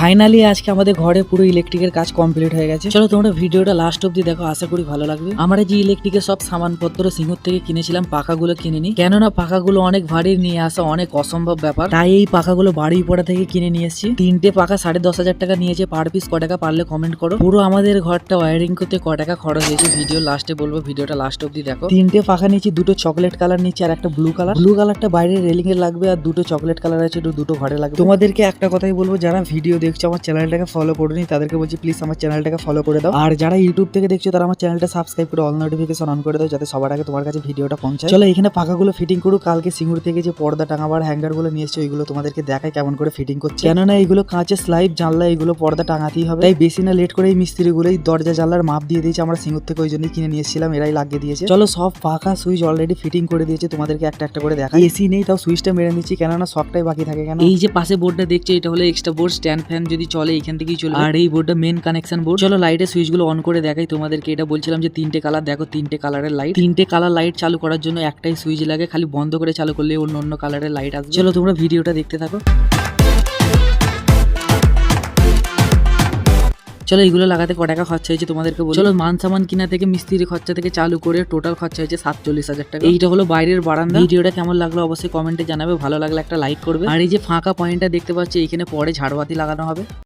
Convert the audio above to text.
Finally আজকে আমাদের ঘরে পুরো ইলেকট্রিকের কাজ কমপ্লিট হয়ে গেছে। চলো তোমরা ভিডিওটা লাস্ট অব্দি দেখো, আশা করি ভালো লাগবে। আমরা যে ইলেকট্রিকের সব সামানপত্র সিঙ্গুর থেকে কিনেছিলাম, পাখাগুলো কিনিনি, কেননা পাখাগুলো অনেক ভারী নিয়ে আসা অনেক অসম্ভব ব্যাপার, তাই এই পাখাগুলো বাড়ি পড়া থেকে কিনে নিয়ে এসেছি। 3টে পাখা 10,500 টাকা নিয়েছে পার পিস। ক টাকা পারলে কমেন্ট করো। পুরো আমাদের ঘরটা ওয়ারিং করতে ক টাকা খরচ হয়েছে ভিডিও লাস্টে বলবো, ভিডিওটা লাস্ট অব্দি দেখো। 3টে পাখা নিয়েছি, দুটো চকলেট কালার নিয়েছি আর একটা ব্লু কালার। ব্লু কালারটা বাইরে রেলিং এর লাগবে, আর দুটো চকলেট কালার আছে, দুটো ঘরে লাগবে। তোমাদেরকে একটা কথাই বলবো, যারা ভিডিও দেখছো আমার চ্যানেলটাকে ফলো করোনি তাদেরকে বলছি প্লিজ আমার চ্যানেলটাকে ফলো করে দাও। আর যারা ইউটিউব থেকে দেখছো তারা আমার চ্যানেলটা সাবস্ক্রাইব করে অল নোটিফিকেশন অন করে দাও, যাতে সবার আগে তোমার কাছে ভিডিওটা পৌঁছায়। চলো এখানে পাখাগুলো ফিটিং করো। কালকে সিঙ্গুর থেকে যে পর্দা টাঙাবার হ্যাঙ্গার গুলো নিয়ে এসেছে ওইগুলো তোমাদেরকে দেখায় কেমন করে ফিটিং করছে, কেননা এইগুলো কাঁচের স্লাইড জানলা, এগুলো পর্দা টাঙাতেই হবে। তাই বেশি না লেট করে এই মিস্ত্রিগুলো এই দরজা জানলার মাপ দিয়ে দিয়েছে। আমরা সিঙ্গুর থেকে ওই জন্যই কিনে নিয়ে এসেছিলাম, এরাই লাগিয়ে দিয়েছে। চলো সব পাখা সুইচ অলরেডি ফিটিং করে দিয়েছে, তোমাদেরকে একটা একটা করে দেখা। এসি নেই তাও সুইচটা মেরে নিচ্ছি, কেননা সবটাই বাকি থাকে। কেন এই যে পাশে বোর্ডটা দেখছো এটা হলো এক্সট্রা বোর্ড, স্ট্যান্ড ফ্যান যদি চলে এখান থেকেই চলবে, আর এই বোর্ডটা মেন কানেকশন বোর্ড। চলো লাইটের সুইচ গুলো অন করে দেখাই তোমাদেরকে। এটা বলছিলাম যে 3টে কালার, দেখো 3টে কালারের লাইট। 3টে কালার লাইট চালু করার জন্য একটাই সুইচ লাগে, খালি বন্ধ করে চালু করলে অন্য অন্য কালারের লাইট আসবে। চলো তোমরা ভিডিওটা দেখতে থাকো। চলো এইগুলো লাগাতে ক টাকা খরচা হয়েছে তোমাদেরকে বলো। চলো মান সামান কিনা থেকে মিস্ত্রি খরচা থেকে চালু করে টোটাল খরচা হয়েছে 47,000 টাকা। এইটা হলো বাইরের বারান্দা। ভিডিওটা কেমন লাগলো অবশ্যই কমেন্টে জানাবে, ভালো লাগলে একটা লাইক করবে। আর এই যে ফাঁকা পয়েন্টটা দেখতে পাচ্ছি এখানে পরে ঝাড়বাতি লাগানো হবে।